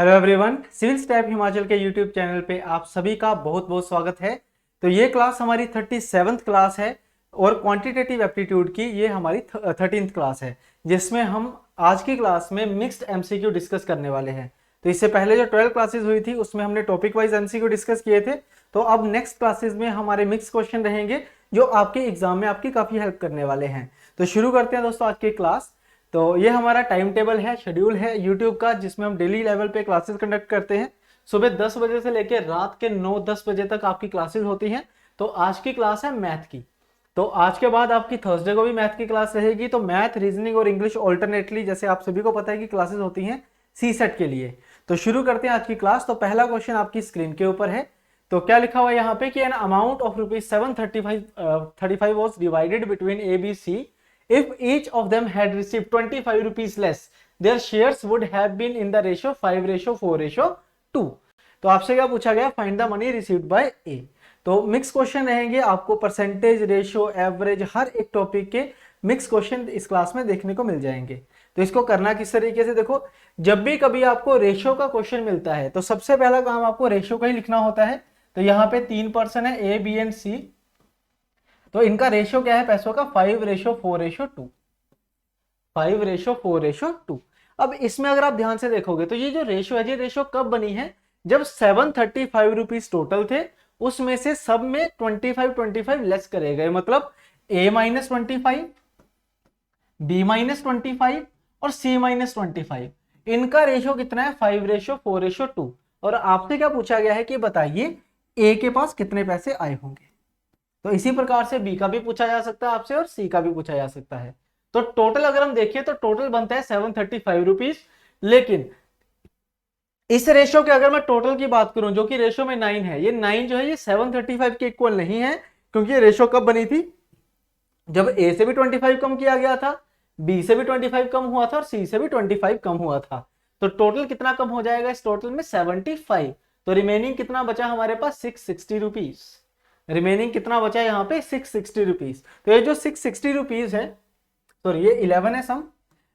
Hello everyone, civil step Himachal के YouTube channel पे आप सभी का बहुत बहुत स्वागत है। तो ये क्लास हमारी 37th क्लास है और क्वांटिटेटिव एप्टीट्यूड की ये हमारी 13th क्लास है, जिसमें हम आज की क्लास में मिक्स्ड एमसीक्यू डिस्कस करने वाले हैं। तो इससे पहले जो 12 क्लासेस हुई थी उसमें हमने टॉपिक वाइज एमसीक्यू डिस्कस किए थे। तो अब नेक्स्ट क्लासेस में हमारे मिक्स क्वेश्चन रहेंगे जो आपके एग्जाम में आपकी काफी हेल्प करने वाले हैं। तो शुरू करते हैं दोस्तों आज की क्लास। तो ये हमारा टाइम टेबल है, शेड्यूल है यूट्यूब का, जिसमें हम डेली लेवल पे क्लासेस कंडक्ट करते हैं। सुबह 10 बजे से लेकर रात के 9-10 बजे तक आपकी क्लासेस होती हैं। तो आज की क्लास है मैथ की। तो आज के बाद आपकी थर्सडे को भी मैथ की क्लास रहेगी। तो मैथ, रीजनिंग और इंग्लिश ऑल्टरनेटली, जैसे आप सभी को पता है कि क्लासेस होती हैं सी सेट के लिए। तो शुरू करते हैं आज की क्लास। तो पहला क्वेश्चन आपकी स्क्रीन के ऊपर है। तो क्या लिखा हुआ है यहाँ पे कि an amount of ₹735 was divided between A B C. If each of them had received 25 rupees less, their shares would have been in the ratio 5:4:2. तो आपसे क्या पूछा गया? Find the money received by A. तो mix question रहेंगे, आपको percentage, ratio, average, हर एक topic के मिक्स क्वेश्चन इस क्लास में देखने को मिल जाएंगे। तो इसको करना किस तरीके से, देखो, जब भी कभी आपको रेशियो का क्वेश्चन मिलता है तो सबसे पहला काम आपको रेशियो का ही लिखना होता है। तो यहाँ पे 3 पर्सन है, ए, बी एंड सी। तो इनका रेशियो क्या है पैसों का? 5:4:2। 5:4:2। अब इसमें अगर आप ध्यान से देखोगे तो ये जो रेशियो है, ये रेशियो कब बनी है? जब 735 रुपीज टोटल थे, उसमें से सब में 25 लेस करे गए। मतलब A-25, B-25 और C-25, इनका रेशियो कितना है? 5:4:2। और आपसे क्या पूछा गया है कि बताइए ए के पास कितने पैसे आए होंगे। तो इसी प्रकार से बी का भी पूछा जा सकता है आपसे और सी का भी पूछा जा सकता है। तो टोटल अगर हम देखिए तो टोटल बनता है 735 रुपीज। लेकिन इस रेशियो के अगर मैं टोटल की बात करूं, जो कि रेशियो में 9 है, ये 9 जो है ये 735 के इक्वल नहीं है, क्योंकि ये रेशियो कब बनी थी? जब ए से भी 25 कम किया गया था, बी से भी 25 कम हुआ था और सी से भी 25 कम हुआ था। तो टोटल कितना कम हो जाएगा इस टोटल में? 75। तो रिमेनिंग कितना बचा हमारे पास? 660 रुपीज। रिमेनिंग कितना बचा यहाँ पे? 660 रुपीज। तो ये जो 660 रुपीज है, सॉरी ये 11 है सम,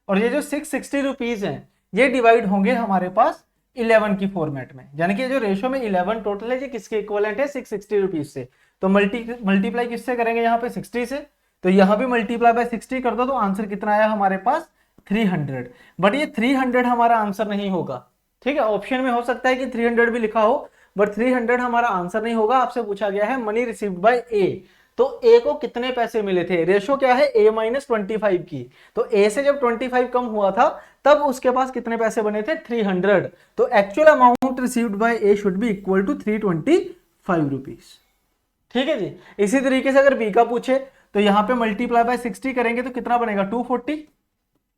और ये जो 660 रुपीज है ये डिवाइड होंगे हमारे पास 11 की फॉर्मेट में। यानी कि जो रेशियो में 11 टोटल है, ये किसके इक्वलेंट है? 660 रुपीज से। तो मल्टीप्लाई किससे करेंगे यहाँ पे? 60 से। तो यहाँ भी मल्टीप्लाई बाय 60 कर दो, तो आंसर कितना आया हमारे पास? 300। बट ये 300 हमारा आंसर नहीं होगा। ठीक है, ऑप्शन में हो सकता है कि 300 भी लिखा हो, बट 300 हमारा आंसर नहीं होगा। आपसे पूछा गया है मनी रिसीव्ड बाय ए। तो ए को कितने पैसे मिले थे? रेशो क्या है? A-25 की। तो ए से जब 25 कम हुआ था तब उसके पास कितने पैसे बने थे? 300। तो actual amount received by A should be equal to 325 rupees. ठीक है जी। इसी तरीके से अगर बी का पूछे तो यहां पे मल्टीप्लाई बाय 60 करेंगे तो कितना बनेगा? 240।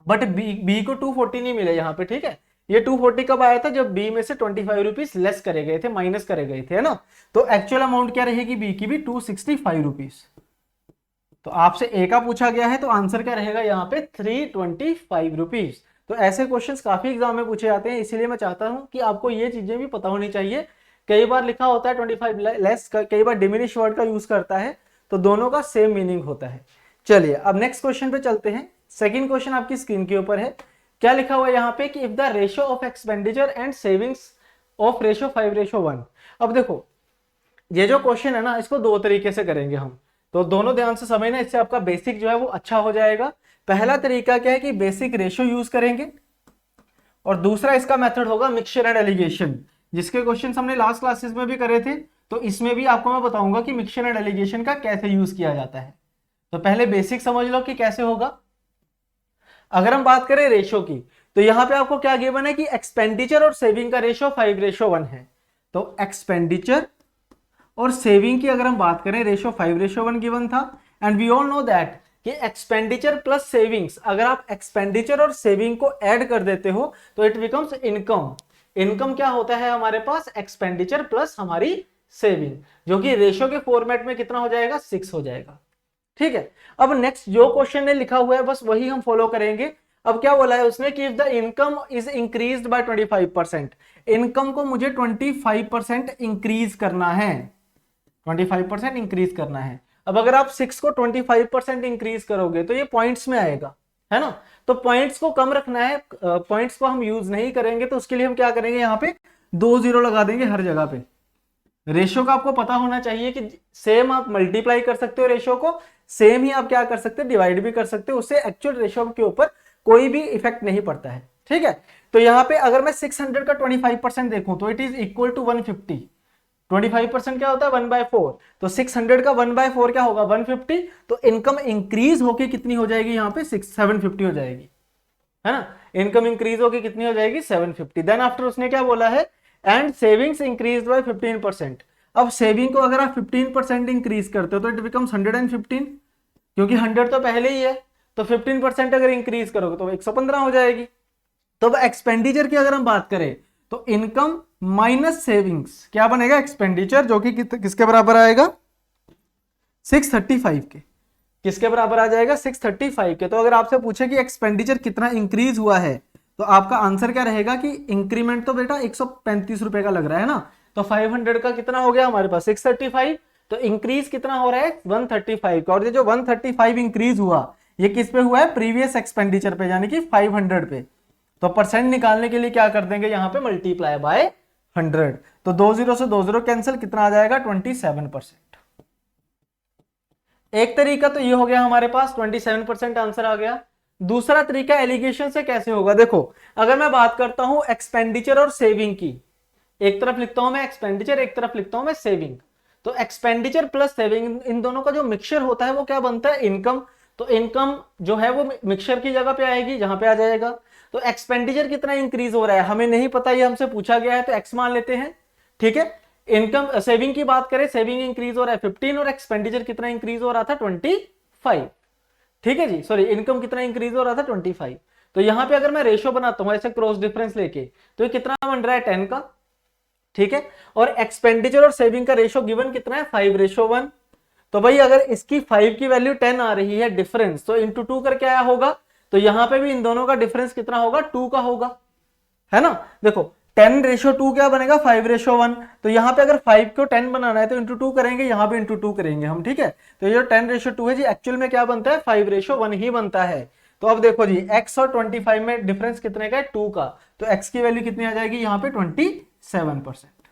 बट बी को 240 नहीं मिले यहाँ पे। ठीक है, ये 240 कब आया था? जब बी में से 25 रुपीज लेस करे गए थे, माइनस करे गए थे, है ना। तो एक्चुअल अमाउंट क्या रहेगी बी की भी? 265 रुपीज। तो आपसे ए का पूछा गया है तो आंसर क्या रहेगा यहाँ पे? 325 रुपीज। तो ऐसे क्वेश्चंस काफी एग्जाम में पूछे जाते हैं, इसीलिए मैं चाहता हूं कि आपको ये चीजें भी पता होनी चाहिए। कई बार लिखा होता है 25 लेस, कई बार डिमिनिश वर्ड का यूज करता है, तो दोनों का सेम मीनिंग होता है। चलिए अब नेक्स्ट क्वेश्चन पे चलते हैं। सेकंड क्वेश्चन आपकी स्क्रीन के ऊपर है। क्या लिखा हुआ है यहाँ पे कि if the ratio of expenditure and savings of ratio 5:1। अब देखो, ये जो क्वेश्चन है ना, इसको दो तरीके से करेंगे हम। तो दोनों ध्यान से समझना, इससे आपका बेसिक जो है वो अच्छा हो जाएगा। पहला तरीका क्या है कि बेसिक रेशियो यूज करेंगे, और दूसरा इसका मेथड होगा मिक्सचर एंड एलिगेशन, जिसके क्वेश्चन हमने लास्ट क्लासेस में भी करे थे। तो इसमें भी आपको मैं बताऊंगा कि मिक्सचर एंड एलिगेशन का कैसे यूज किया जाता है। तो पहले बेसिक समझ लो कि कैसे होगा। अगर हम बात करें रेशियो की, तो यहां पे आपको क्या गिवन है कि एक्सपेंडिचर और सेविंग का रेशियो 5:1 है। तो एक्सपेंडिचर और सेविंग की अगर हम बात करें, रेशियो 5:1 गिवन था। And we all know that कि एक्सपेंडिचर प्लस सेविंग्स, अगर आप एक्सपेंडिचर और सेविंग को ऐड कर देते हो तो इट बिकम्स इनकम। इनकम क्या होता है हमारे पास? एक्सपेंडिचर प्लस हमारी सेविंग, जो कि रेशियो के फॉर्मेट में कितना हो जाएगा? 6 हो जाएगा। ठीक है, अब नेक्स्ट जो क्वेश्चन ने लिखा हुआ है बस वही हम फॉलो करेंगे। अब क्या बोला है उसने कि if the income is increased bye 25%, income को मुझे 25% इंक्रीज करना है। 25% इंक्रीज करना है। अब अगर आप 6 को 25% इंक्रीज करोगे तो ये पॉइंट्स में आएगा। है ना। तो पॉइंट्स को कम रखना है, पॉइंट्स को हम यूज नहीं करेंगे, तो उसके लिए हम क्या करेंगे, यहाँ पे 2 जीरो लगा देंगे हर जगह पे। रेशियो का आपको पता होना चाहिए कि सेम आप मल्टीप्लाई कर सकते हो रेशियो को, सेम ही आप क्या कर सकते हो, डिवाइड भी कर सकते हो, उससे एक्चुअल रेशियो के ऊपर कोई भी इफेक्ट नहीं पड़ता है। ठीक है, तो यहाँ पे अगर मैं 600 का 25% देखूं तो इट इज इक्वल टू 150। 25% क्या होता है 1/4, तो 600 का 1/4 क्या होगा 150। तो इनकम इंक्रीज होके कितनी हो जाएगी, यहाँ पे 750 हो जाएगी, है ना। इनकम इंक्रीज होके कितनी हो जाएगी 750। देन आफ्टर उसने क्या बोला है, एंड सेविंग्स इंक्रीज बाय 15%। अब सेविंग को अगर आप 15% इंक्रीज करते हो तो इट बिकम्स 115, क्योंकि 100 तो पहले ही है, तो 15% अगर इंक्रीज करोगे तो 115 हो जाएगी। तो अब एक्सपेंडिचर की अगर हम बात करें तो इनकम माइनस सेविंग्स क्या बनेगा, एक्सपेंडिचर, जो कि किसके बराबर आएगा 635 के। किसके बराबर आ जाएगा 635 के। तो अगर आपसे पूछे कि एक्सपेंडिचर कितना इंक्रीज हुआ है तो आपका आंसर क्या रहेगा कि इंक्रीमेंट तो बेटा 135 रुपए का लग रहा है ना, तो 500 का कितना हो गया हमारे पास 635, तो इंक्रीज कितना हो रहा है 135 का। और ये जो 135 इंक्रीज हुआ ये किस पे हुआ है, प्रीवियस एक्सपेंडिचर पे, यानी कि 500 पे। तो परसेंट निकालने के लिए क्या कर देंगे, यहाँ पे मल्टीप्लाई बाय 100। तो 20 से 20 कैंसिल, कितना आ जाएगा 27%। एक तरीका तो ये हो गया हमारे पास, 27% आंसर आ गया। दूसरा तरीका एलिगेशन से कैसे होगा, देखो अगर मैं बात करता हूं एक्सपेंडिचर और सेविंग की, एक तरफ लिखता हूं मैं एक्सपेंडिचर, एक तरफ लिखता हूं मैं सेविंग, तो एक्सपेंडिचर प्लस सेविंग इन दोनों का जो मिक्सचर होता है वो क्या बनता है, इनकम। तो इनकम जो है वो मिक्सचर की जगह पे आएगी, जहां पे आ जाएगा। तो एक्सपेंडिचर कितना इंक्रीज हो रहा है हमें नहीं पता, ये हमसे पूछा गया है तो एक्स मान लेते हैं। ठीक है, इनकम सेविंग की बात करें, सेविंग इंक्रीज हो रहा है 15 और एक्सपेंडिचर कितना इंक्रीज हो रहा था 25। ठीक है जी, सॉरी इनकम कितना इंक्रीज हो रहा था 25। तो यहां पे अगर मैं रेशियो बनाता हूं ऐसे क्रॉस डिफरेंस लेके, तो ये कितना बन रहा है 10 का। ठीक है, और एक्सपेंडिचर और सेविंग का रेशियो गिवन कितना है 5:1। तो भाई अगर इसकी 5 की वैल्यू 10 आ रही है डिफरेंस, तो इंटू 2 करके आया होगा, तो यहां पे भी इन दोनों का डिफरेंस कितना होगा 2 का होगा, है ना। देखो 10:2 क्या बनेगा 5:1। तो यहां पे अगर 5 को 10 बनाना है तो इंटू 2 करेंगे, यहां पे इंटू 2 करेंगे हम। ठीक है, तो ये जो 10:2 है जी एक्चुअल में क्या बनता है 5:1 ही बनता है। तो अब देखो जी x और 25 में डिफरेंस कितने का है 2 का, तो x की वैल्यू कितनी आ जाएगी यहाँ पे 27%।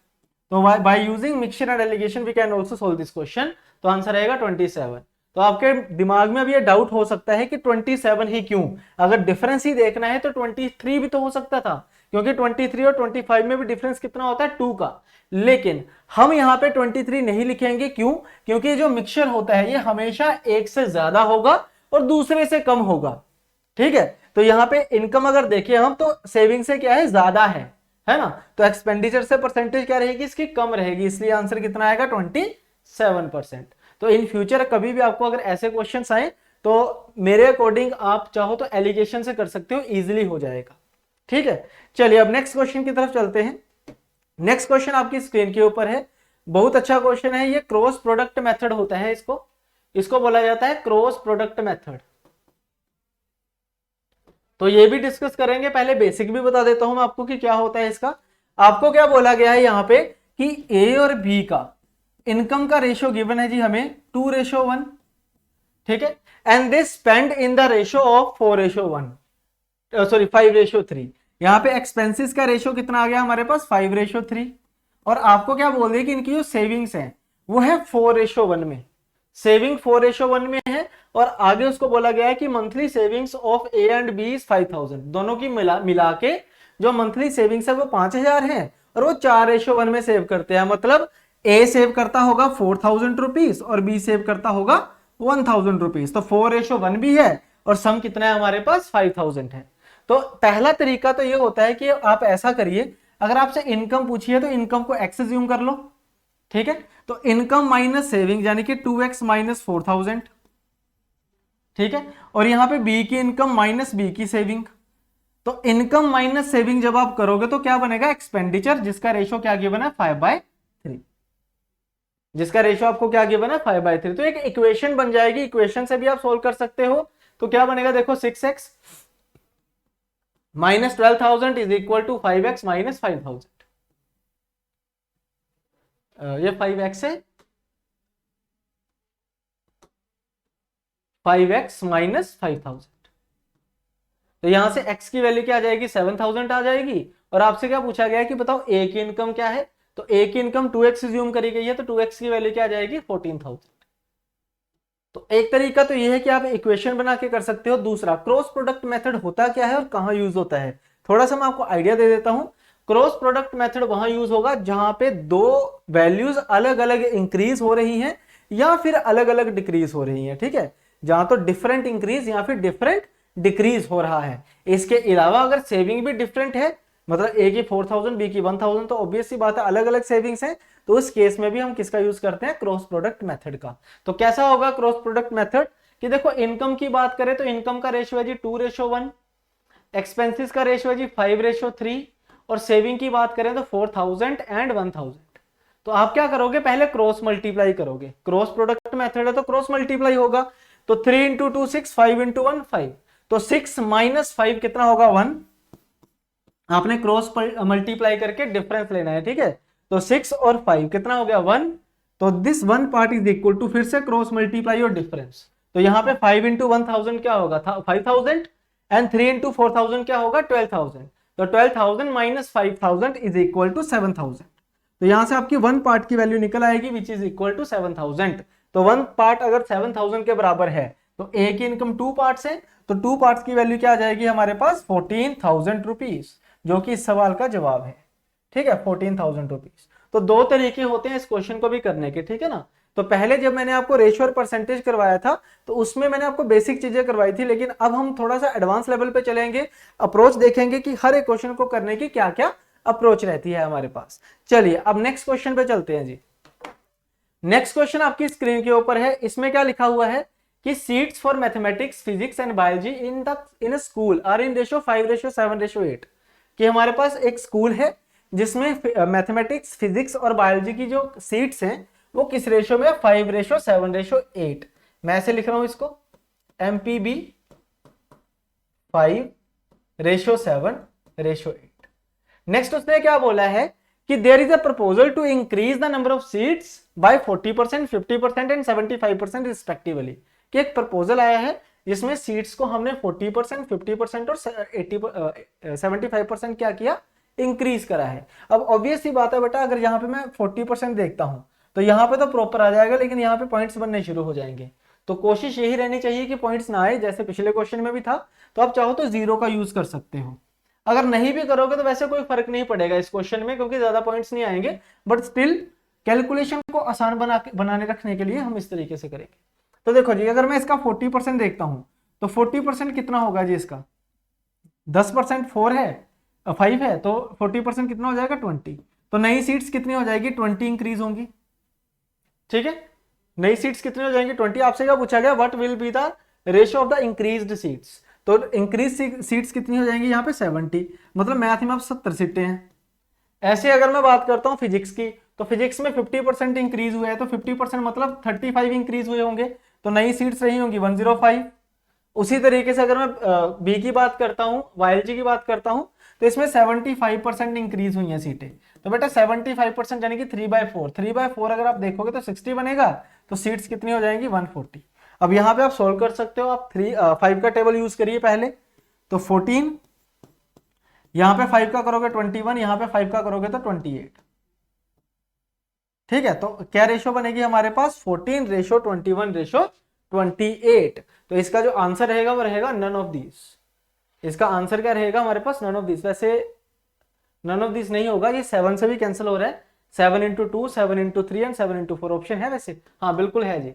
तो by using mixture and alligation we can also solve this question. तो आंसर आएगा 27। तो आपके दिमाग में अब ये डाउट हो सकता है कि 27 ही क्यों, अगर डिफरेंस ही देखना है तो 23 भी तो हो सकता था, क्योंकि 23 और 25 में भी डिफरेंस कितना होता है 2 का। लेकिन हम यहाँ पे 23 नहीं लिखेंगे, क्यों, क्योंकि जो मिक्सचर होता है ये हमेशा एक से ज्यादा होगा और दूसरे से कम होगा। ठीक है, तो यहाँ पे इनकम अगर देखें हम तो सेविंग से क्या है ज्यादा है ना, तो एक्सपेंडिचर से परसेंटेज क्या रहेगी इसकी कम रहेगी, इसलिए आंसर कितना आएगा 27%। तो इन फ्यूचर कभी भी आपको अगर ऐसे क्वेश्चंस आए तो मेरे अकॉर्डिंग आप चाहो तो एलिगेशन से कर सकते हो, इजीली हो जाएगा। ठीक है, चलिए अब नेक्स्ट क्वेश्चन की तरफ चलते हैं। नेक्स्ट क्वेश्चन आपकी स्क्रीन के ऊपर है, बहुत अच्छा क्वेश्चन है ये, क्रॉस प्रोडक्ट मेथड होता है इसको, इसको बोला जाता है क्रॉस प्रोडक्ट मेथड। तो ये भी डिस्कस करेंगे, पहले बेसिक भी बता देता हूं मैं आपको कि क्या होता है इसका। आपको क्या बोला गया है यहाँ पे कि ए और बी का इनकम का रेशियो गिवन है जी हमें 2:1। ठीक है, and they spend in the ratio of 4:1, sorry 5:3। यहाँ पे एक्सपेंसिस का रेशियो कितना आ गया हमारे पास 5:3। और आपको क्या बोल दिया कि इनकी जो सेविंग्स है वो है 4:1 में, सेविंग 4:1 में है। और आगे उसको बोला गया है कि monthly savings of A and B is 5000, दोनों की मिला के जो मंथली सेविंग्स है वो 5000 है, और वो 4:1 में सेव करते हैं। मतलब ए सेव करता होगा 4000 रुपीज और बी सेव करता होगा 1000 रुपीज। तो 4:1 भी है और सम कितना है हमारे पास 5000 है। तो पहला तरीका तो ये होता है कि आप ऐसा करिए, अगर आपसे इनकम पूछी है तो इनकम को एक्स ज्यूम कर लो। ठीक है, तो इनकम माइनस सेविंग यानी कि 2x माइनस 4000। ठीक है, और यहां पे बी की इनकम माइनस बी की सेविंग। तो इनकम माइनस सेविंग जब आप करोगे तो क्या बनेगा एक्सपेंडिचर, जिसका रेशियो क्या गिवन है 5/3, जिसका रेशियो आपको क्या गिवन है 5/3। तो एक इक्वेशन बन जाएगी, इक्वेशन से भी आप सोल्व कर सकते हो। तो क्या बनेगा देखो 6x minus 12,000 is equal to 5x minus 5,000। ये 5x है, 5x माइनस 5,000। तो यहाँ से x की वैल्यू क्या आ जाएगी 7000 आ जाएगी। और आपसे क्या पूछा गया है कि बताओ a की इनकम क्या है, तो a की इनकम 2x ज्यूम करी गई है, तो 2x की वैल्यू क्या आ जाएगी 14000। तो एक तरीका तो ये है कि आप इक्वेशन बना के कर सकते हो। दूसरा क्रॉस प्रोडक्ट मेथड होता क्या है और कहाँ यूज होता है, थोड़ा सा मैं आपको आइडिया दे देता हूं। क्रॉस प्रोडक्ट मेथड वहां यूज होगा जहां पे दो वैल्यूज अलग अलग इंक्रीज हो रही हैं या फिर अलग अलग डिक्रीज हो रही हैं, ठीक है। जहां तो डिफरेंट इंक्रीज या फिर डिफरेंट डिक्रीज हो रहा है। इसके अलावा अगर सेविंग भी डिफरेंट है, मतलब ए की 4000 बी की 1000, तो ऑब्वियस सी बात है अलग अलग सेविंग्स हैं, तो उस केस में भी हम किसका यूज करते हैं क्रॉस प्रोडक्ट मेथड का। तो कैसा होगा क्रॉस प्रोडक्ट मेथड कि देखो इनकम की बात करें तो इनकम का रेशियो है जी 2:1, एक्सपेंसेस का रेशियो है जी 5:3, और सेविंग की बात करें तो 4000 एंड 1000। तो आप क्या करोगे पहले क्रॉस मल्टीप्लाई करोगे, क्रॉस प्रोडक्ट मेथड है तो क्रॉस मल्टीप्लाई होगा। तो 3 इंटू 2 6, 5 इंटू 1 5, तो 6 माइनस 5 कितना होगा 1। आपने क्रॉस मल्टीप्लाई करके डिफरेंस लेना है, ठीक है। तो 6 और 5 कितना हो गया 1, तो this 1 part is equal to फिर से क्रॉस मल्टीप्लाई और डिफरेंस। तो यहाँ पे 5 इंटू 1000 क्या होगा 5000, एंड 3 इंटू 4000 क्या होगा 12000। तो 12000 माइनस 5000 इज इक्वल टू 7000। तो यहां से आपकी 1 पार्ट की वैल्यू निकल आएगी विच इज इक्वल टू 7000। तो 1 पार्ट अगर 7000 के बराबर है तो ए की इनकम 2 पार्ट्स है, तो 2 पार्ट्स की वैल्यू क्या आ जाएगी हमारे पास 14000 रुपीज, जो कि इस सवाल का जवाब है, ठीक है 14000 रुपीज। तो दो तरीके होते हैं इस क्वेश्चन को भी करने के, ठीक है ना। तो पहले जब मैंने आपको रेशियो और परसेंटेज करवाया था तो उसमें मैंने आपको बेसिक चीजें करवाई थी, लेकिन अब हम थोड़ा सा एडवांस लेवल पे चलेंगे, अप्रोच देखेंगे कि हर एक क्वेश्चन को करने की क्या क्या अप्रोच रहती है हमारे पास। चलिए अब नेक्स्ट क्वेश्चन पे चलते हैं जी। नेक्स्ट क्वेश्चन आपकी स्क्रीन के ऊपर है, इसमें क्या लिखा हुआ है कि seats for mathematics physics and biology in school are in ratio 5:7:8। कि हमारे पास एक स्कूल है जिसमें मैथमेटिक्स फिजिक्स और बायोलॉजी की जो सीट्स हैं वो किस रेशियो में 5:7:8। मैं ऐसे लिख रहा हूं इसको MPB 5:7:8। नेक्स्ट उसने क्या बोला है कि there is a proposal to increase the number of seats by 40%, 50% and 75% respectively. कि एक प्रपोजल आया है जिसमें सीट्स को हमने 40%, 50% और 75% क्या किया इंक्रीज करा है। अब ऑब्वियस सी बात है बेटा, अगर यहाँ पे मैं 40% देखता हूं तो यहाँ पे तो प्रॉपर आ जाएगा, लेकिन यहाँ पे पॉइंट्स बनने शुरू हो जाएंगे। तो कोशिश यही रहनी चाहिए कि पॉइंट्स ना आए, जैसे पिछले क्वेश्चन में भी था। तो आप चाहो तो 0 का यूज कर सकते हो, अगर नहीं भी करोगे तो वैसे कोई फर्क नहीं पड़ेगा इस क्वेश्चन में, क्योंकि ज्यादा पॉइंट्स नहीं आएंगे। बट स्टिल कैलकुलेशन को आसान बनाने रखने के लिए हम इस तरीके से करेंगे। तो देखो जी, अगर मैं इसका 40% देखता हूं तो 40% कितना होगा जी, इसका 10% 4 है 5 है, तो 40% कितना हो जाएगा 20। तो नई सीट्स कितनी हो जाएगी 20 इंक्रीज होंगी, ठीक है। नई सीट्स कितनी हो जाएंगी 20। आपसे क्या पूछा गया what will be the ratio of the increased seats, तो इंक्रीज सीट्स कितनी हो जाएंगी यहाँ पे 70, मतलब मैथ में अब 70 सीटें हैं। ऐसे अगर मैं बात करता हूँ फिजिक्स की, तो फिजिक्स में 50% इंक्रीज हुए हैं, तो 50% मतलब 35 इंक्रीज हुए होंगे, तो नई सीट्स रही होंगी 105। उसी तरीके से अगर मैं बी की बात करता हूँ, बायोलॉजी की बात करता हूँ, तो इसमें 75% इंक्रीज हुई हैं सीटें। तो बेटा 75% यानी कि 3/4, 3/4 अगर आप देखोगे तो 60 बनेगा, तो सीट्स कितनी हो जाएंगी 140। अब यहाँ पे आप सोल्व कर सकते हो, आप 5 का टेबल यूज करिए पहले। तो 14, यहाँ पे 5 का करोगे 21, यहाँ पे 5 का करोगे तो 28, ठीक है। तो क्या रेशो बनेगी हमारे पास 14:21:28। तो इसका जो आंसर रहेगा वो रहेगा नन ऑफ दिस। इसका आंसर क्या रहेगा हमारे पास नन ऑफ दिस। वैसे नन ऑफ दिस नहीं होगा, ये 7 से भी कैंसिल हो रहा है, 7 into 2, 7 into 3 and 7 into 4 option है वैसे, हाँ बिल्कुल है जी।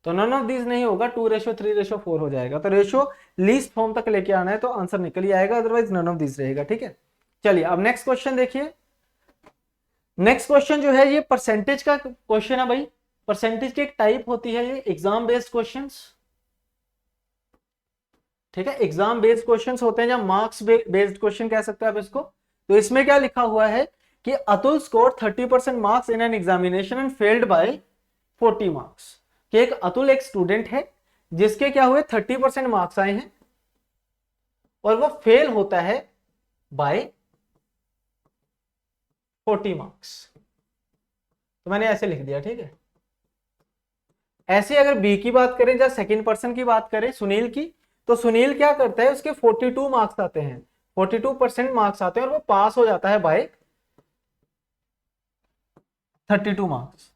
तो नन ऑफ दिस नहीं होगा, 2:3:4 हो जाएगा। तो रेशियो लीस्ट फॉर्म तक लेके आना है तो आंसर निकल ही आएगा, अदरवाइज नन ऑफ दिस रहेगा, ठीक है। चलिए अब नेक्स्ट क्वेश्चन देखिए। नेक्स्ट क्वेश्चन जो है ये परसेंटेज का क्वेश्चन है भाई। परसेंटेज की एक टाइप होती है ये एग्जाम बेस्ड क्वेश्चंस, ठीक है। एग्जाम बेस्ड क्वेश्चंस होते हैं या मार्क्स बेस्ड क्वेश्चन कह सकते हैं आप इसको। तो इसमें क्या लिखा हुआ है कि Atul score 30% marks in an examination and failed by 40 marks. कि एक अतुल एक स्टूडेंट है जिसके क्या हुए 30% मार्क्स आए हैं और वो फेल होता है बाय 40 मार्क्स। तो मैंने ऐसे लिख दिया, ठीक है। ऐसे अगर बी की बात करें या सेकंड पर्सन की बात करें सुनील की, तो सुनील क्या करता है, उसके 42 मार्क्स आते हैं, 42% मार्क्स आते हैं और वो पास हो जाता है बाय 32 मार्क्स,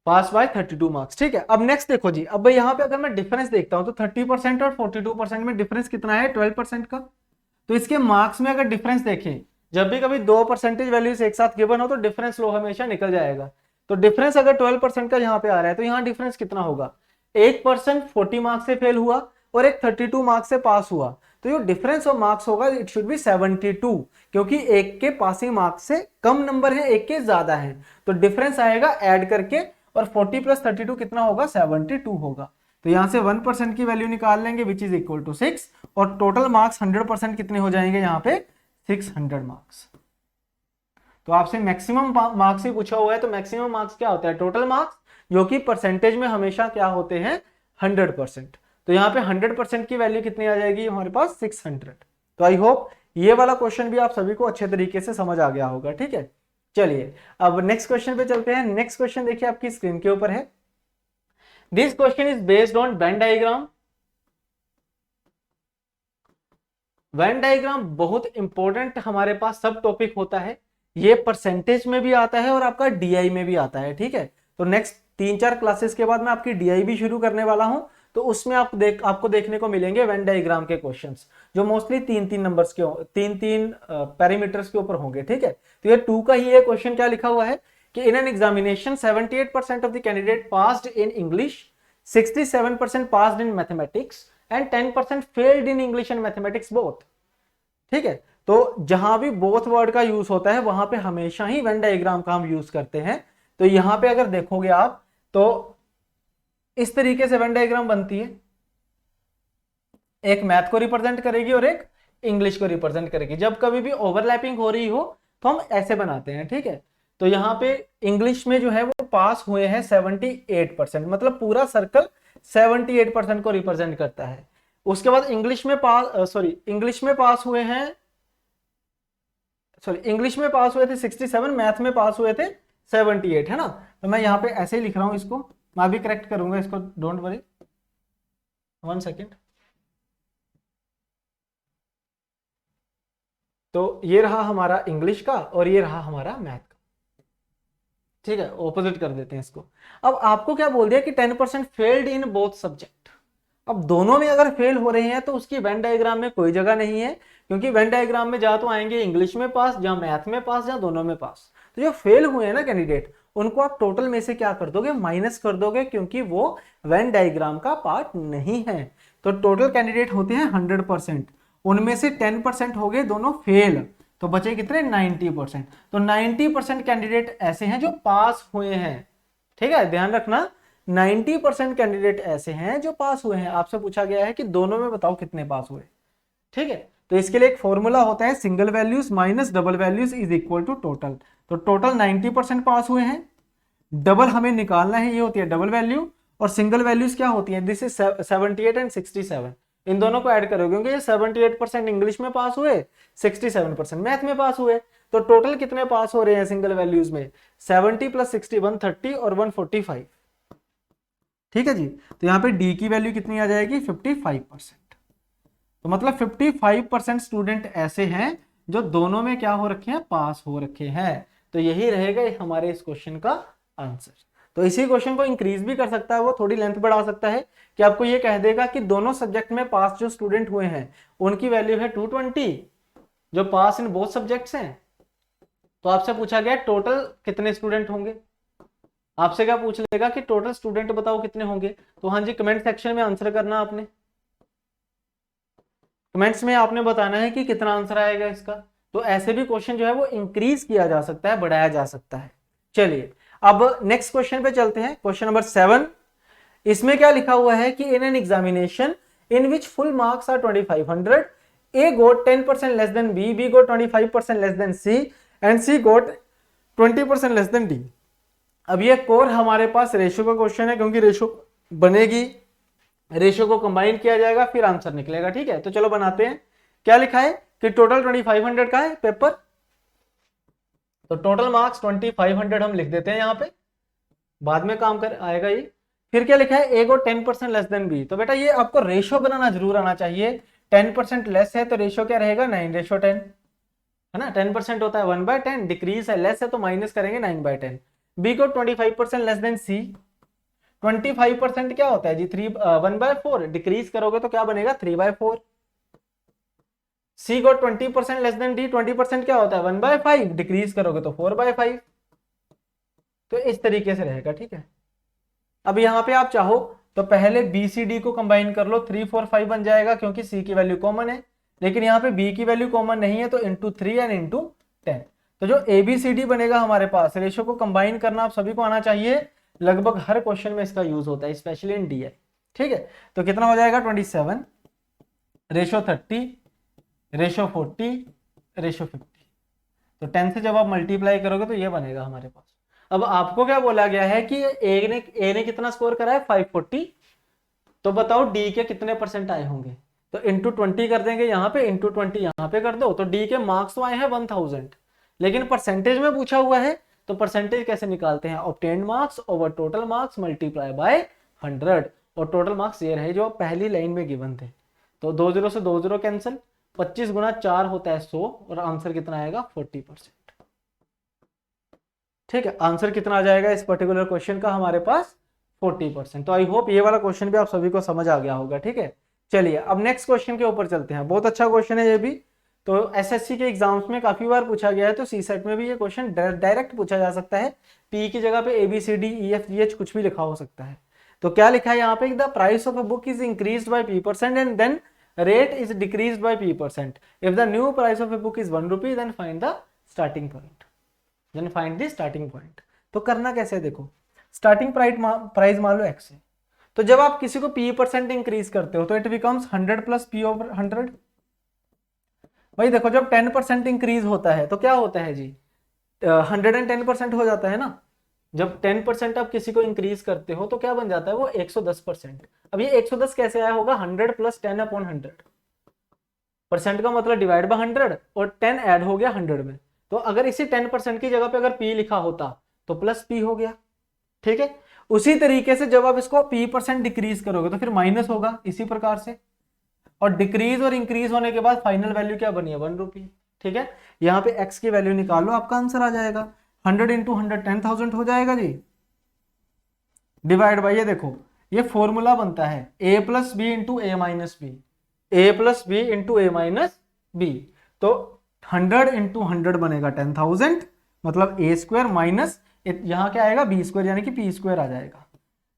पास बाय 32 मार्क्स। ठीक है, अब नेक्स्ट देखो जी, अब यहाँ पे अगर मैं डिफरेंस देखता हूं तो 30% और 42% में डिफरेंस कितना है, 12% का। तो इसके मार्क्स में अगर डिफरेंस देखें, जब भी कभी दो परसेंटेज वैल्यूज एक साथ गिवन हो तो डिफरेंस लो हमेशा निकल जाएगा। तो डिफरेंस अगर 12% का यहाँ पे आ रहा है तो यहाँ डिफरेंस कितना होगा, एक पर्सन 40 मार्क्स से फेल हुआ और एक 32 मार्क्स से पास हुआ, तो जो डिफरेंस ऑफ मार्क्स होगा इट शुड बी 72, क्योंकि एक के पासिंग मार्क्स से कम नंबर है, एक के ज्यादा है, तो डिफरेंस आएगा ऐड करके, और 40 प्लस 32 कितना होगा, 72 होगा। तो यहां से 1% की वैल्यू निकाल लेंगे विच इज इक्वल टू 6, और टोटल मार्क्स 100% कितने हो जाएंगे यहाँ पे, 600 मार्क्स। तो आपसे मैक्सिमम मार्क्स ही पूछा हुआ है, तो मैक्सिमम मार्क्स क्या होता है, टोटल मार्क्स, जो कि परसेंटेज में हमेशा क्या होते हैं, 100%। तो यहाँ पे 100% की वैल्यू कितनी आ जाएगी हमारे पास, 600। तो आई होप ये वाला क्वेश्चन भी आप सभी को अच्छे तरीके से समझ आ गया होगा। ठीक है, चलिए अब नेक्स्ट क्वेश्चन पे चलते हैं। नेक्स्ट क्वेश्चन देखिए आपकी स्क्रीन के ऊपर है। This question is based on Venn diagram. Venn diagram बहुत इंपॉर्टेंट हमारे पास सब टॉपिक होता है, ये परसेंटेज में भी आता है और आपका डीआई में भी आता है। ठीक है, तो नेक्स्ट 3-4 क्लासेस के बाद मैं आपकी डीआई भी शुरू करने वाला हूं, तो उसमें आपको देखने को मिलेंगे वेन डायग्राम के क्वेश्चंस, जो मोस्टली 3-3 नंबर्स के 3-3 पैरामीटर्स के ऊपर होंगे। ठीक है, तो ये 2 का ही ये क्वेश्चन क्या लिखा हुआ है कि in an examination 78% of the candidate passed in English, 67% passed in mathematics and 10% failed in English and mathematics both. ठीक है, तो जहां भी बोथ वर्ड का यूज होता है वहां पे हमेशा ही वेन डायग्राम का हम यूज करते हैं। तो यहां पे अगर देखोगे आप तो इस तरीके से वेन डायग्राम बनती है, एक मैथ को रिप्रेजेंट करेगी और एक इंग्लिश को रिप्रेजेंट करेगी। जब कभी भी ओवरलैपिंग हो रही हो तो हम ऐसे बनाते हैं। ठीक है, तो यहाँ पे इंग्लिश में जो है वो पास हुए हैं 78%, मतलब पूरा सर्कल 78% को रिप्रेजेंट करता है। उसके बाद इंग्लिश में पास हुए हैं, इंग्लिश में पास हुए थे 67, मैथ में पास हुए थे 78, है ना। तो मैं यहाँ पे ऐसे ही लिख रहा हूं इसको, मैं भी करेक्ट करूंगा इसको, डोंट वरी, 1 सेकेंड। तो ये रहा हमारा इंग्लिश का और ये रहा हमारा मैथ का। ठीक है, ऑपोजिट कर देते हैं इसको। अब आपको क्या बोल दिया कि 10% फेल्ड इन बोथ सब्जेक्ट। अब दोनों में अगर फेल हो रहे हैं तो उसकी वेन डायग्राम में कोई जगह नहीं है, क्योंकि वेन डायग्राम में जा तो आएंगे इंग्लिश में पास, जहां मैथ में पास, जहां दोनों में पास। तो जो फेल हुए हैं ना कैंडिडेट, उनको आप टोटल में से क्या कर दोगे, माइनस कर दोगे, क्योंकि वो वेन डायग्राम का पार्ट नहीं है। तो टोटल कैंडिडेट होते हैं 100%, उनमें से 10% हो गए दोनों फेल, तो बचे कितने, 90%। तो 90% कैंडिडेट ऐसे हैं जो पास हुए हैं। ठीक है, ध्यान रखना, 90% कैंडिडेट ऐसे हैं जो पास हुए हैं। आपसे पूछा गया है कि दोनों में बताओ कितने पास हुए। ठीक है, तो इसके लिए एक फॉर्मूला होता है, single values minus double values is equal to total. तो टोटल 90% पास हुए हैं, डबल हमें निकालना है, ये होती है डबल वैल्यू, और सिंगल वैल्यूज क्या होती है, दिस इज 78 एंड 67। इन दोनों को ऐड करोगे, क्योंकि ये 78% इंग्लिश में पास हुए, 67% मैथ में पास हुए, तो टोटल कितने पास हो रहे हैं सिंगल वैल्यूज में, 70 प्लस 60 130 और 145। ठीक है जी, तो यहाँ पे डी की वैल्यू कितनी आ जाएगी, 55%। तो मतलब 55% स्टूडेंट ऐसे हैं जो दोनों में क्या हो रखे हैं, पास हो रखे हैं। तो यही रहेगा हमारे इस क्वेश्चन का आंसर। तो इसी क्वेश्चन को इंक्रीज भी कर सकता है, वो थोड़ी लेंथ बढ़ा सकता है, कि आपको ये कह देगा कि दोनों सब्जेक्ट में पास जो स्टूडेंट हुए हैं उनकी वैल्यू है 220, जो पास इन बोथ सब्जेक्ट्स हैं। तो आपसे पूछा गया टोटल कितने स्टूडेंट होंगे, आपसे क्या पूछ लेगा कि टोटल स्टूडेंट बताओ कितने होंगे। तो हाँ जी, कमेंट सेक्शन में आंसर करना, आपने कमेंट्स में आपने बताना है कि कितना आंसर आएगा इसका। तो ऐसे भी क्वेश्चन जो है वो इंक्रीज किया जा सकता है, बढ़ाया जा सकता है। चलिए अब नेक्स्ट क्वेश्चन पे चलते हैं, क्वेश्चन नंबर 7। इसमें क्या लिखा हुआ है कि in an examination in which full marks are 2500, A got 10% less than B got 25% less than C and C got 20% less than D. अब ये कोर हमारे पास रेशियो का क्वेश्चन है, क्योंकि रेशियो बनेगी, रेशियो को कंबाइन किया जाएगा, फिर आंसर निकलेगा। ठीक है, तो चलो बनाते हैं। क्या लिखा है कि टोटल 2500 का है पेपर, तो टोटल मार्क्स 2500 हम लिख देते हैं यहाँ पे, बाद में काम कर आएगा ये। फिर क्या लिखा है, ए को 10% लेस देन बी। तो बेटा ये आपको रेशो बनाना जरूर आना चाहिए। 10% लेस है तो रेशो क्या रहेगा, 9:10, है ना। 10% होता है 1/10, डिक्रीज है, लेस है तो माइनस करेंगे 9/10। बी को 25% लेस देन सी। 25% क्या होता है जी, 1/4, डिक्रीज करोगे तो क्या बनेगा 3/4। सी को 20% लेस देन डी, 20% क्या होता है 1/5, डिक्रीज करोगे तो 4/5। तो इस तरीके से रहेगा, ठीक है। अब यहाँ पे आप चाहो तो पहले बी सी डी को कंबाइन कर लो, 3 4 5 बन जाएगा क्योंकि सी की वैल्यू कॉमन है। लेकिन यहाँ पे बी की वैल्यू कॉमन नहीं है तो इंटू 3 एंड इंटू 10। तो जो ए बी सी डी बनेगा हमारे पास, रेशो को कंबाइन करना आप सभी को आना चाहिए, लगभग हर क्वेश्चन में इसका यूज होता है, स्पेशली इन डीएल, ठीक है। तो कितना हो जाएगा 27 रेशो 30 रेशो 40 रेशो 50। तो 10 से जब आप मल्टीप्लाई करोगे तो ये बनेगा हमारे पास। अब आपको क्या बोला गया है कि ए ने कितना स्कोर करा है 540, तो बताओ डी के कितने परसेंट आए होंगे। तो इंटू 20 कर देंगे यहाँ पे, इंटू 20 यहाँ पे कर दो। तो डी के मार्क्स तो आए हैं 1000, लेकिन परसेंटेज में पूछा हुआ है, तो परसेंटेज कैसे निकालते हैं, obtained marks over total marks multiply by 100। और टोटल मार्क्स ये रहे जो पहली लाइन में गिवन थे। तो 2 0 से 2 0 कैंसिल, 25 गुना 4 होता है 100, और आंसर कितना आएगा 40%। ठीक है, आंसर कितना आ जाएगा इस पर्टिकुलर क्वेश्चन का हमारे पास 40%। तो आई होप ये वाला क्वेश्चन भी आप सभी को समझ आ गया होगा, ठीक है। चलिए अब नेक्स्ट क्वेश्चन के ऊपर चलते हैं। बहुत अच्छा क्वेश्चन है ये भी, तो एसएससी के एग्जाम्स में काफी बार पूछा गया है, तो सी सेट में भी ये क्वेश्चन डायरेक्ट पूछा जा सकता है। पी की जगह पे ABCDEFGH कुछ भी लिखा हो सकता है। तो क्या लिखा है यहाँ पे, the price of a book is increased by P% and then rate is decreased by P%। If the new price of a book is 1 rupee then find the starting point, then find the starting point. तो करना कैसे है, देखो starting price मान लो x है। तो जब आप किसी को P% इंक्रीज करते हो तो it becomes 100 plus P over 100। भाई देखो जब 10% इंक्रीज होता है तो क्या होता है जी, 110% हो जाता है ना। जब 10% आप किसी को इंक्रीज करते हो तो क्या बन जाता है वो 110%। अब ये 110 कैसे आया होगा, 100 प्लस 10 अपॉन 100। परसेंट का मतलब डिवाइड बाय 100 और 10 ऐड हो गया 100 में। तो अगर इसी 10% की जगह पे अगर P लिखा होता तो प्लस P हो गया, ठीक है। उसी तरीके से जब आप इसको P% डिक्रीज करोगे तो फिर माइनस होगा इसी प्रकार से। और डिक्रीज और इंक्रीज होने के बाद फाइनल वैल्यू क्या बनी है 1 रुपी, ठीक है। यहाँ पे x की वैल्यू निकाल लो, आपका आंसर आ जाएगा 100 इंटू 100 10,000 हो जाएगा जी। डिवाइड बाई ये देखो ये फॉर्मूला बनता है a plus B into A minus B, A plus B into A minus B. तो 100 इंटू 100 बनेगा 10,000, मतलब ए स्क्वायर माइनस यहाँ क्या आएगा बी स्क्वायर, यानी कि पी स्क्वायर आ जाएगा।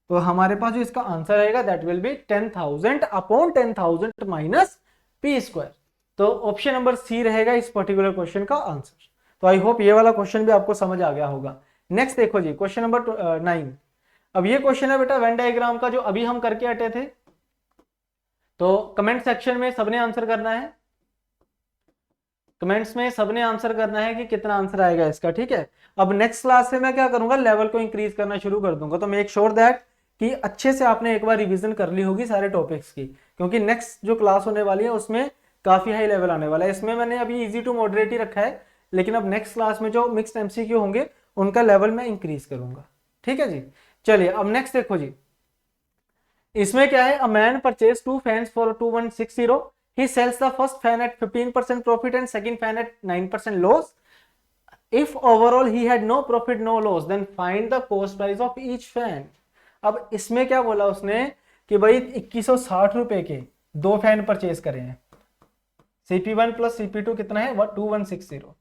तो हमारे पास जो इसका आंसर आएगा that will be 10,000 upon 10,000 minus P square. तो ऑप्शन नंबर सी रहेगा इस पर्टिकुलर क्वेश्चन का आंसर। तो आई होप ये वाला क्वेश्चन भी आपको समझ आ गया होगा। नेक्स्ट देखो जी क्वेश्चन नंबर 9। अब ये क्वेश्चन है बेटा वेन डायग्राम का, जो अभी हम करके हटे थे। तो कमेंट सेक्शन में सबने आंसर करना है, कमेंट्स में सबने आंसर करना है कि कितना आंसर आएगा इसका, ठीक है। अब नेक्स्ट क्लास से मैं क्या करूंगा, लेवल को इंक्रीज करना शुरू कर दूंगा। तो मेक श्योर दैट कि अच्छे से आपने एक बार रिवीजन कर ली होगी सारे टॉपिक्स की, क्योंकि नेक्स्ट जो क्लास होने वाली है उसमें काफी हाई लेवल आने वाला है। इसमें मैंने अभी इजी टू मॉडरेट ही रखा है, लेकिन अब नेक्स्ट क्लास में जो मिक्स्ड एमसीक्यू होंगे उनका लेवल मैं इंक्रीज करूंगा, ठीक है जी। चलिए अब नेक्स्ट देखो जी, इसमें क्या है, a man purchase 2 fans for 2160। he sells the first fan at 15% profit and second fan at 9% loss. If overall he had no profit no loss, then find the cost price of each fan. अब इसमें क्या बोला उसने कि भाई 2160 रुपए के 2 fan purchase करे हैं। CP1 प्लस CP2 कितना है 2160।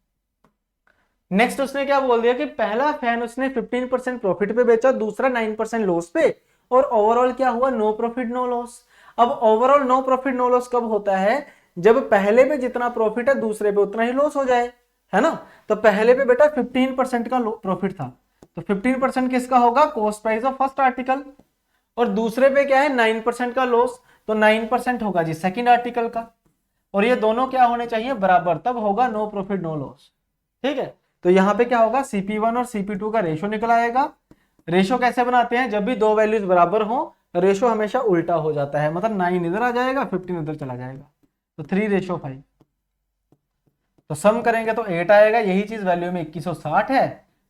नेक्स्ट उसने क्या बोल दिया कि पहला फैन उसने 15% प्रॉफिट पे बेचा, दूसरा 9% लॉस पे, और ओवरऑल क्या हुआ नो प्रॉफिट नो लॉस। अब overall no profit no loss कब होता है, जब पहले पे जितना प्रॉफिट है दूसरे पे उतना ही लॉस हो जाए, है ना। तो पहले पे बेटा 15% का प्रॉफिट था, तो 15% किसका होगा cost price of first article, और दूसरे पे क्या है 9% का लॉस, तो 9% होगा जी सेकंड आर्टिकल का। और ये दोनों क्या होने चाहिए बराबर, तब होगा नो प्रॉफिट नो लॉस, ठीक है। तो यहाँ पे क्या होगा CP1 और CP2 का रेशो निकल आएगा। रेशो कैसे बनाते हैं, जब भी दो वैल्यूज बराबर हो रेशो हमेशा उल्टा हो जाता है, मतलब 9 इधर आ जाएगा 15 इधर चला जाएगा, तो 3:5। तो सम करेंगे तो 8 आएगा, यही चीज वैल्यू में 2160 है,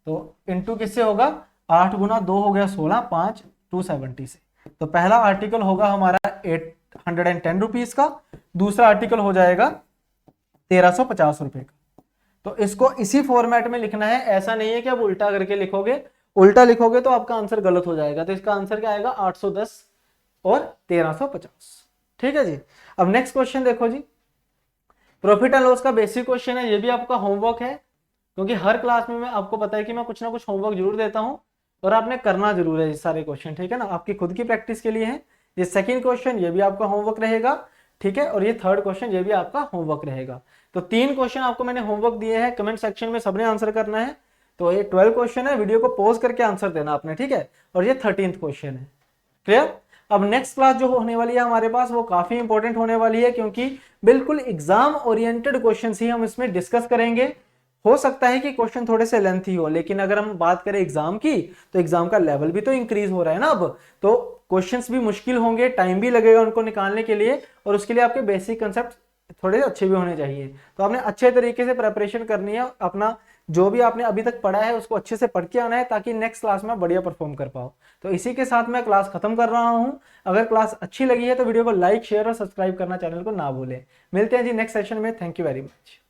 तो इंटू किससे होगा 8 गुना 2 हो गया 16, 5 270 से। तो पहला आर्टिकल होगा हमारा 810 रुपीज का, दूसरा आर्टिकल हो जाएगा 1350 रुपए का। तो इसको इसी फॉर्मेट में लिखना है, ऐसा नहीं है कि आप उल्टा करके लिखोगे, उल्टा लिखोगे तो आपका आंसर गलत हो जाएगा। तो इसका आंसर क्या आएगा 810 और 1350। ठीक है जी। अब नेक्स्ट क्वेश्चन देखो जी, प्रॉफिट एंड लॉस का बेसिक क्वेश्चन है, ये भी आपका होमवर्क है, क्योंकि हर क्लास में मैं आपको पता है कि मैं कुछ ना कुछ होमवर्क जरूर देता हूं और आपने करना जरूर है ये सारे क्वेश्चन, ठीक है ना, आपकी खुद की प्रैक्टिस के लिए है। ये सेकंड क्वेश्चन ये भी आपका होमवर्क रहेगा, ठीक है, और ये थर्ड क्वेश्चन ये भी आपका होमवर्क रहेगा। तो 3 क्वेश्चन आपको मैंने होमवर्क दिए हैं, कमेंट सेक्शन में सबने आंसर करना है। तो ये 12 क्वेश्चन है, वीडियो को पॉज करके आंसर देना आपने, ठीक है, और ये 13th क्वेश्चन है। क्लियर। अब नेक्स्ट क्लास जो होने वाली है हमारे पास वो काफी इंपॉर्टेंट होने वाली है, क्योंकि बिल्कुल एग्जाम ओरिएंटेड क्वेश्चन ही हम इसमें डिस्कस करेंगे। हो सकता है कि क्वेश्चन थोड़े से लेंथी हो, लेकिन अगर हम बात करें एग्जाम की तो एग्जाम का लेवल भी तो इंक्रीज हो रहा है ना अब, तो क्वेश्चंस भी मुश्किल होंगे, टाइम भी लगेगा उनको निकालने के लिए, और उसके लिए आपके बेसिक कंसेप्ट थोड़े अच्छे भी होने चाहिए। तो आपने अच्छे तरीके से प्रिपरेशन करनी है, अपना जो भी आपने अभी तक पढ़ा है उसको अच्छे से पढ़ के आना है, ताकि नेक्स्ट क्लास में बढ़िया परफॉर्म कर पाओ। तो इसी के साथ मैं क्लास खत्म कर रहा हूं। अगर क्लास अच्छी लगी है तो वीडियो को लाइक, शेयर और सब्सक्राइब करना चैनल को ना भूलें। मिलते हैं जी नेक्स्ट सेशन में। Thank you very much.